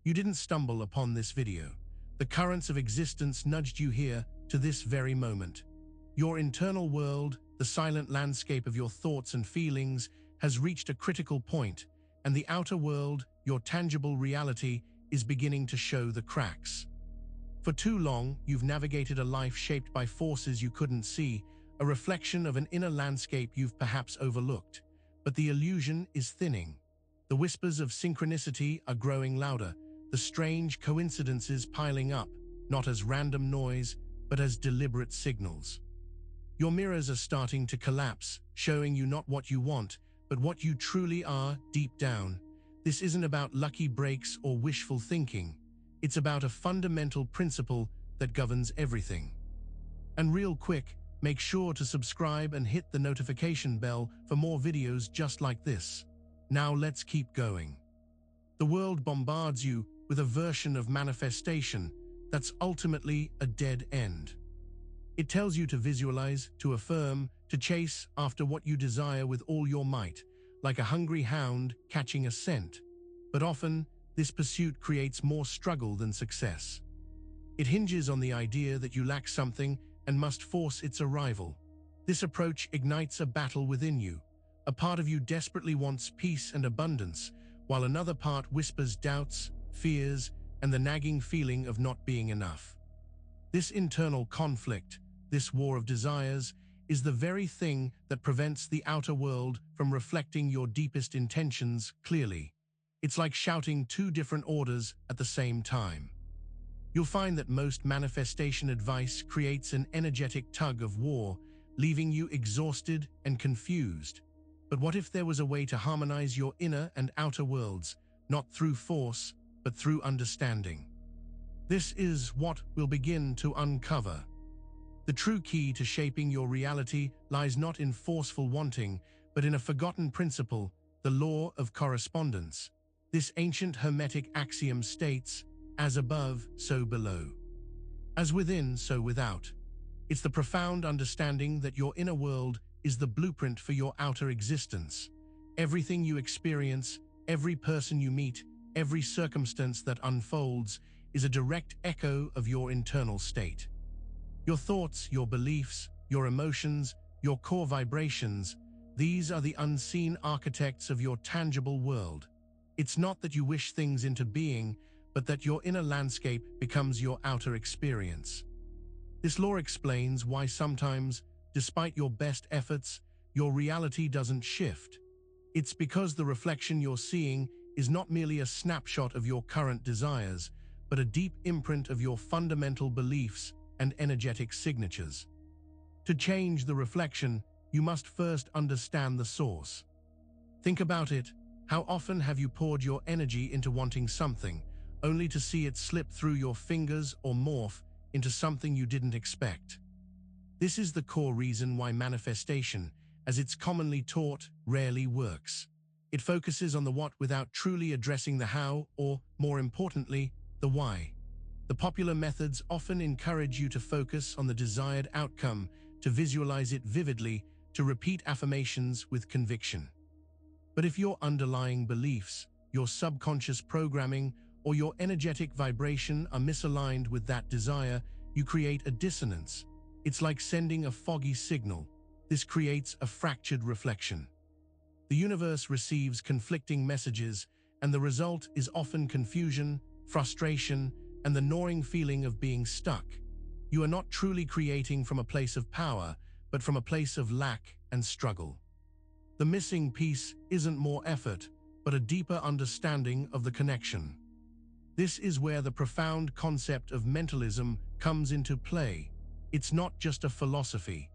You didn't stumble upon this video. The currents of existence nudged you here to this very moment. Your internal world, the silent landscape of your thoughts and feelings, has reached a critical point, and the outer world, your tangible reality, is beginning to show the cracks. For too long, you've navigated a life shaped by forces you couldn't see, a reflection of an inner landscape you've perhaps overlooked. But the illusion is thinning. The whispers of synchronicity are growing louder, the strange coincidences piling up, not as random noise, but as deliberate signals. Your mirrors are starting to collapse, showing you not what you want, but what you truly are deep down. This isn't about lucky breaks or wishful thinking. It's about a fundamental principle that governs everything. And real quick, make sure to subscribe and hit the notification bell for more videos just like this. Now let's keep going. The world bombards you with a version of manifestation that's ultimately a dead end. It tells you to visualize, to affirm, to chase after what you desire with all your might, like a hungry hound catching a scent. But often, this pursuit creates more struggle than success. It hinges on the idea that you lack something and must force its arrival. This approach ignites a battle within you. A part of you desperately wants peace and abundance, while another part whispers doubts, fears, and the nagging feeling of not being enough. This internal conflict, this war of desires, is the very thing that prevents the outer world from reflecting your deepest intentions clearly. It's like shouting two different orders at the same time. You'll find that most manifestation advice creates an energetic tug of war, leaving you exhausted and confused. But what if there was a way to harmonize your inner and outer worlds, not through force, but through understanding? This is what we'll begin to uncover. The true key to shaping your reality lies not in forceful wanting, but in a forgotten principle, the law of correspondence. This ancient Hermetic axiom states, "As above, so below. As within, so without." It's the profound understanding that your inner world is the blueprint for your outer existence. Everything you experience, every person you meet, every circumstance that unfolds is a direct echo of your internal state. Your thoughts, your beliefs, your emotions, your core vibrations, these are the unseen architects of your tangible world. It's not that you wish things into being, but that your inner landscape becomes your outer experience. This law explains why sometimes, despite your best efforts, your reality doesn't shift. It's because the reflection you're seeing is not merely a snapshot of your current desires, but a deep imprint of your fundamental beliefs and energetic signatures. To change the reflection, you must first understand the source. Think about it. How often have you poured your energy into wanting something, only to see it slip through your fingers or morph into something you didn't expect? This is the core reason why manifestation, as it's commonly taught, rarely works. It focuses on the what without truly addressing the how, or, more importantly, the why. The popular methods often encourage you to focus on the desired outcome, to visualize it vividly, to repeat affirmations with conviction. But if your underlying beliefs, your subconscious programming, or your energetic vibration are misaligned with that desire, you create a dissonance. It's like sending a foggy signal. This creates a fractured reflection. The universe receives conflicting messages, and the result is often confusion, frustration, and the gnawing feeling of being stuck. You are not truly creating from a place of power, but from a place of lack and struggle. The missing piece isn't more effort, but a deeper understanding of the connection. This is where the profound concept of mentalism comes into play. It's not just a philosophy.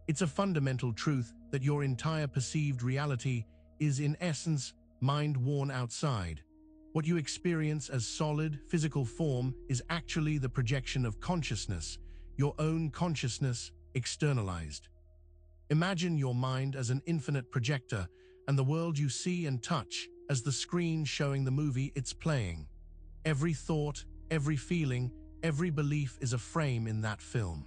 It's a fundamental truth that your entire perceived reality is in essence mind worn outside. What you experience as solid, physical form is actually the projection of consciousness, your own consciousness externalized. Imagine your mind as an infinite projector and the world you see and touch as the screen showing the movie it's playing. Every thought, every feeling, every belief is a frame in that film.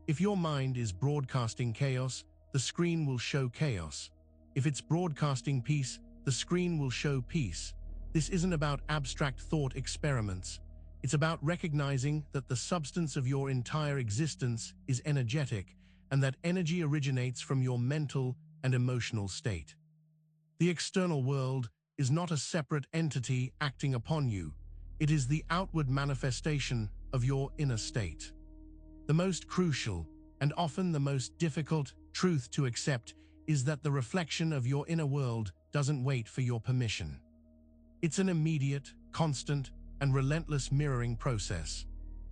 If your mind is broadcasting chaos, the screen will show chaos. If it's broadcasting peace, the screen will show peace. This isn't about abstract thought experiments. It's about recognizing that the substance of your entire existence is energetic, and that energy originates from your mental and emotional state. The external world is not a separate entity acting upon you. It is the outward manifestation of your inner state. The most crucial, and often the most difficult, truth to accept is that the reflection of your inner world doesn't wait for your permission. It's an immediate, constant, and relentless mirroring process.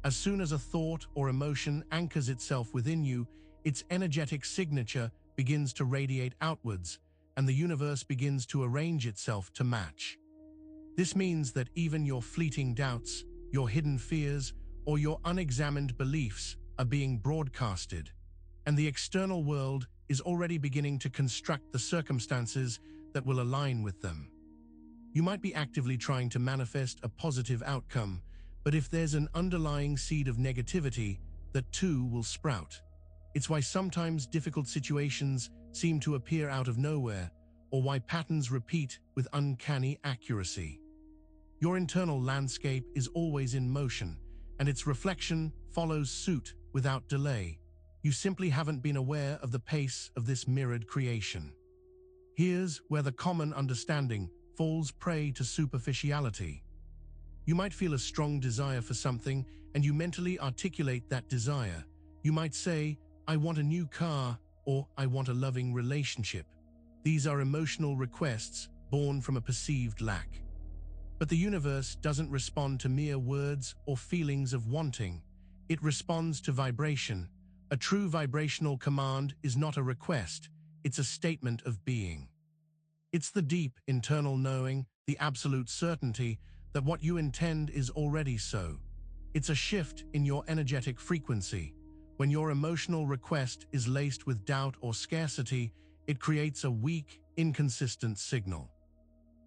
As soon as a thought or emotion anchors itself within you, its energetic signature begins to radiate outwards, and the universe begins to arrange itself to match. This means that even your fleeting doubts, your hidden fears, or your unexamined beliefs are being broadcasted, and the external world is already beginning to construct the circumstances that will align with them. You might be actively trying to manifest a positive outcome, but if there's an underlying seed of negativity, that too will sprout. It's why sometimes difficult situations seem to appear out of nowhere, or why patterns repeat with uncanny accuracy. Your internal landscape is always in motion, and its reflection follows suit without delay. You simply haven't been aware of the pace of this mirrored creation. Here's where the common understanding falls prey to superficiality. You might feel a strong desire for something, and you mentally articulate that desire. You might say, "I want a new car," or "I want a loving relationship." These are emotional requests born from a perceived lack. But the universe doesn't respond to mere words or feelings of wanting. It responds to vibration. A true vibrational command is not a request, it's a statement of being. It's the deep internal knowing, the absolute certainty that what you intend is already so. It's a shift in your energetic frequency. When your emotional request is laced with doubt or scarcity, it creates a weak, inconsistent signal.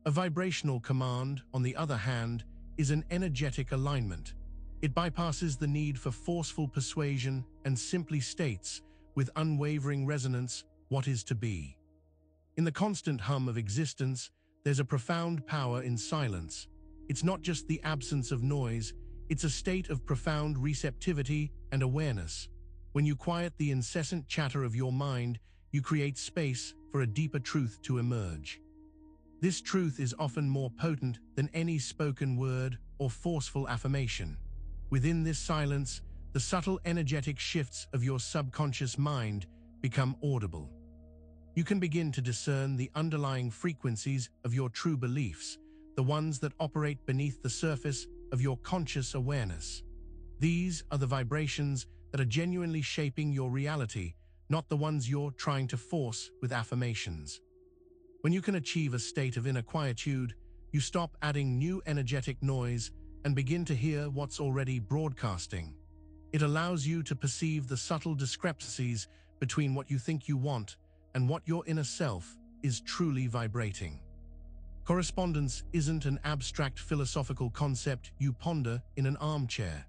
A vibrational command, on the other hand, is an energetic alignment. It bypasses the need for forceful persuasion and simply states, with unwavering resonance, what is to be. In the constant hum of existence, there's a profound power in silence. It's not just the absence of noise, it's a state of profound receptivity and awareness. When you quiet the incessant chatter of your mind, you create space for a deeper truth to emerge. This truth is often more potent than any spoken word or forceful affirmation. Within this silence, the subtle energetic shifts of your subconscious mind become audible. You can begin to discern the underlying frequencies of your true beliefs, the ones that operate beneath the surface of your conscious awareness. These are the vibrations that are genuinely shaping your reality, not the ones you're trying to force with affirmations. When you can achieve a state of inner quietude, you stop adding new energetic noise and begin to hear what's already broadcasting. It allows you to perceive the subtle discrepancies between what you think you want and what your inner self is truly vibrating. Correspondence isn't an abstract philosophical concept you ponder in an armchair.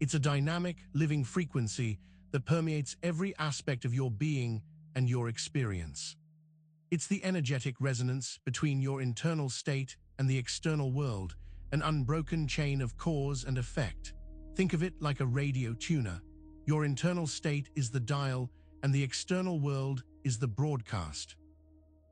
It's a dynamic, living frequency that permeates every aspect of your being and your experience. It's the energetic resonance between your internal state and the external world, an unbroken chain of cause and effect. Think of it like a radio tuner. Your internal state is the dial, and the external world is the broadcast.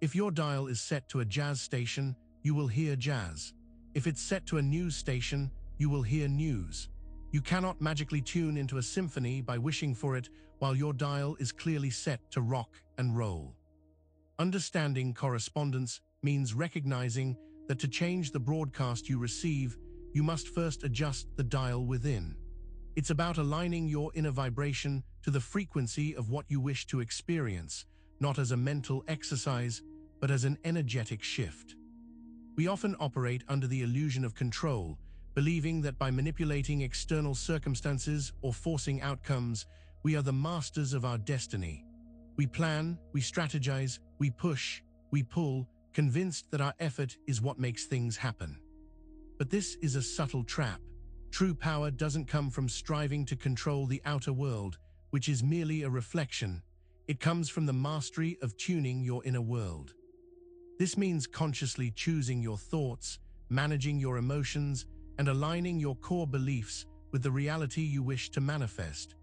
If your dial is set to a jazz station, you will hear jazz. If it's set to a news station, you will hear news. You cannot magically tune into a symphony by wishing for it while your dial is clearly set to rock and roll. Understanding correspondence means recognizing that to change the broadcast you receive, you must first adjust the dial within. It's about aligning your inner vibration to the frequency of what you wish to experience, not as a mental exercise, but as an energetic shift. We often operate under the illusion of control, believing that by manipulating external circumstances or forcing outcomes, we are the masters of our destiny. We plan, we strategize, we push, we pull, convinced that our effort is what makes things happen. But this is a subtle trap. True power doesn't come from striving to control the outer world, which is merely a reflection. It comes from the mastery of tuning your inner world. This means consciously choosing your thoughts, managing your emotions, and aligning your core beliefs with the reality you wish to manifest.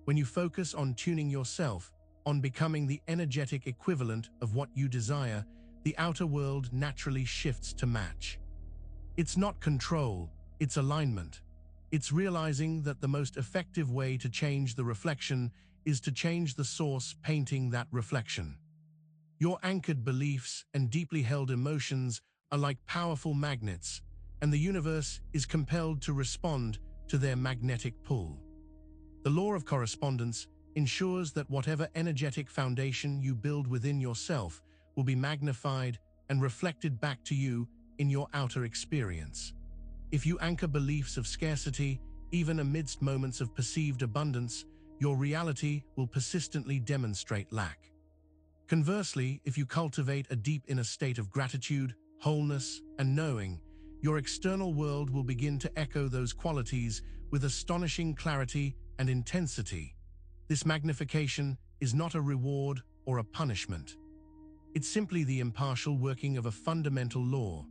When you focus on tuning yourself, on becoming the energetic equivalent of what you desire, the outer world naturally shifts to match. It's not control, it's alignment. It's realizing that the most effective way to change the reflection is to change the source painting that reflection. Your anchored beliefs and deeply held emotions are like powerful magnets, and the universe is compelled to respond to their magnetic pull. The law of correspondence ensures that whatever energetic foundation you build within yourself will be magnified and reflected back to you in your outer experience. If you anchor beliefs of scarcity, even amidst moments of perceived abundance, your reality will persistently demonstrate lack. Conversely, if you cultivate a deep inner state of gratitude, wholeness, and knowing, your external world will begin to echo those qualities with astonishing clarity and intensity. This magnification is not a reward or a punishment. It's simply the impartial working of a fundamental law.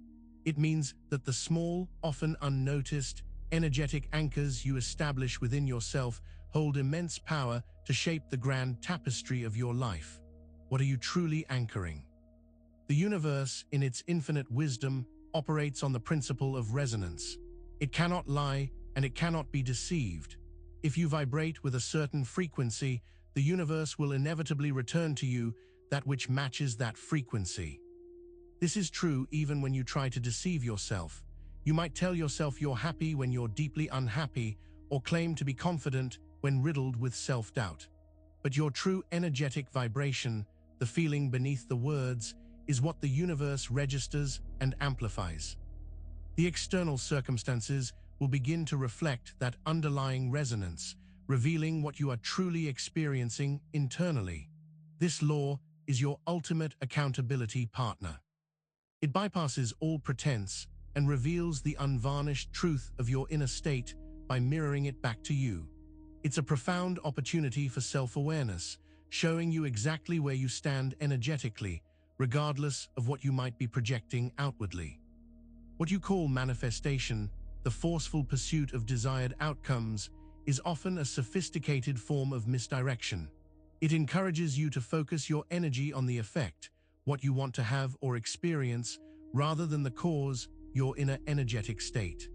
It means that the small, often unnoticed, energetic anchors you establish within yourself hold immense power to shape the grand tapestry of your life. What are you truly anchoring? The universe, in its infinite wisdom, operates on the principle of resonance. It cannot lie and it cannot be deceived. If you vibrate with a certain frequency, the universe will inevitably return to you that which matches that frequency. This is true even when you try to deceive yourself. You might tell yourself you're happy when you're deeply unhappy, or claim to be confident when riddled with self-doubt. But your true energetic vibration, the feeling beneath the words, is what the universe registers and amplifies. The external circumstances will begin to reflect that underlying resonance, revealing what you are truly experiencing internally. This law is your ultimate accountability partner. It bypasses all pretense and reveals the unvarnished truth of your inner state by mirroring it back to you. It's a profound opportunity for self-awareness, showing you exactly where you stand energetically, regardless of what you might be projecting outwardly. What you call manifestation, the forceful pursuit of desired outcomes, is often a sophisticated form of misdirection. It encourages you to focus your energy on the effect, what you want to have or experience, rather than the cause, your inner energetic state.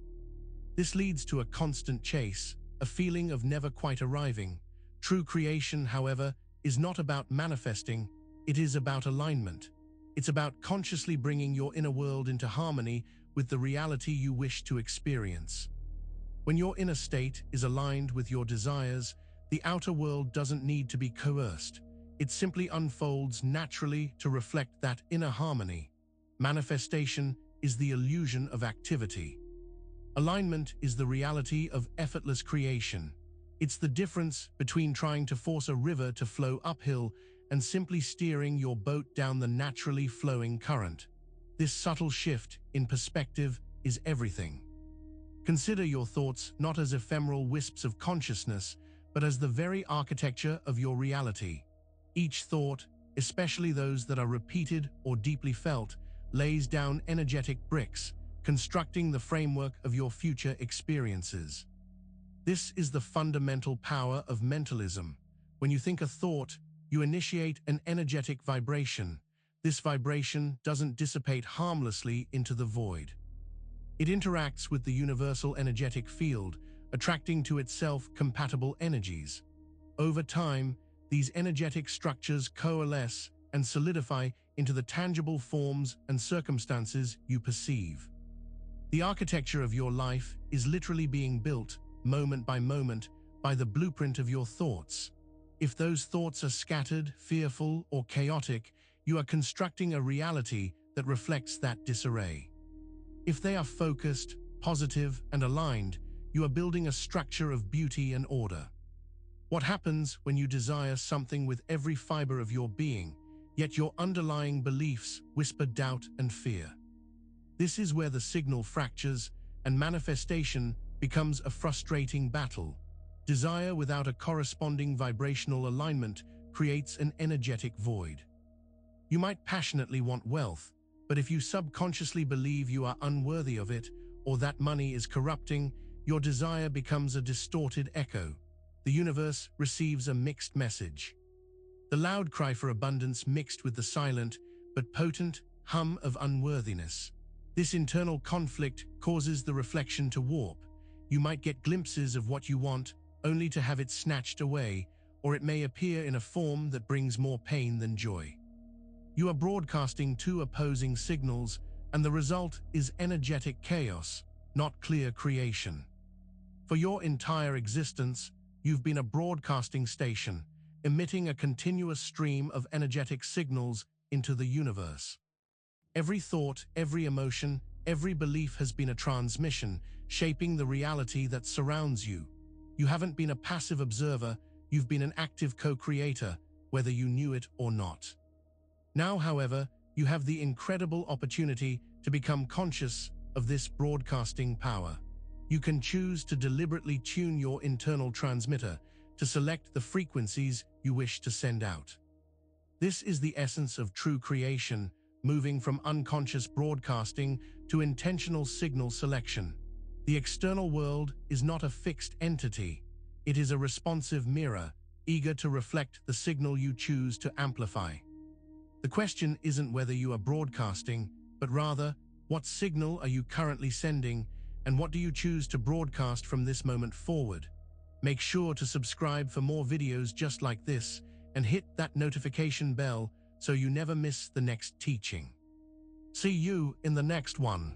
This leads to a constant chase, a feeling of never quite arriving. True creation, however, is not about manifesting, it is about alignment. It's about consciously bringing your inner world into harmony with the reality you wish to experience. When your inner state is aligned with your desires, the outer world doesn't need to be coerced. It simply unfolds naturally to reflect that inner harmony. Manifestation is the illusion of activity. Alignment is the reality of effortless creation. It's the difference between trying to force a river to flow uphill and simply steering your boat down the naturally flowing current. This subtle shift in perspective is everything. Consider your thoughts not as ephemeral wisps of consciousness, but as the very architecture of your reality. Each thought, especially those that are repeated or deeply felt, lays down energetic bricks, constructing the framework of your future experiences. This is the fundamental power of mentalism. When you think a thought, you initiate an energetic vibration. This vibration doesn't dissipate harmlessly into the void. It interacts with the universal energetic field, attracting to itself compatible energies. Over time, these energetic structures coalesce and solidify into the tangible forms and circumstances you perceive. The architecture of your life is literally being built, moment by moment, by the blueprint of your thoughts. If those thoughts are scattered, fearful, or chaotic, you are constructing a reality that reflects that disarray. If they are focused, positive, and aligned, you are building a structure of beauty and order. What happens when you desire something with every fiber of your being, yet your underlying beliefs whisper doubt and fear? This is where the signal fractures and manifestation becomes a frustrating battle. Desire without a corresponding vibrational alignment creates an energetic void. You might passionately want wealth, But if you subconsciously believe you are unworthy of it, or that money is corrupting, your desire becomes a distorted echo. The universe receives a mixed message. The loud cry for abundance mixed with the silent but potent hum of unworthiness. This internal conflict causes the reflection to warp. You might get glimpses of what you want, only to have it snatched away, or it may appear in a form that brings more pain than joy. You are broadcasting two opposing signals, and the result is energetic chaos, not clear creation. For your entire existence, you've been a broadcasting station, emitting a continuous stream of energetic signals into the universe. Every thought, every emotion, every belief has been a transmission, shaping the reality that surrounds you. You haven't been a passive observer, you've been an active co-creator, whether you knew it or not. Now, however, you have the incredible opportunity to become conscious of this broadcasting power. You can choose to deliberately tune your internal transmitter to select the frequencies you wish to send out. This is the essence of true creation, moving from unconscious broadcasting to intentional signal selection. The external world is not a fixed entity. It is a responsive mirror, eager to reflect the signal you choose to amplify. The question isn't whether you are broadcasting, but rather, what signal are you currently sending, and what do you choose to broadcast from this moment forward? Make sure to subscribe for more videos just like this, and hit that notification bell so you never miss the next teaching. See you in the next one.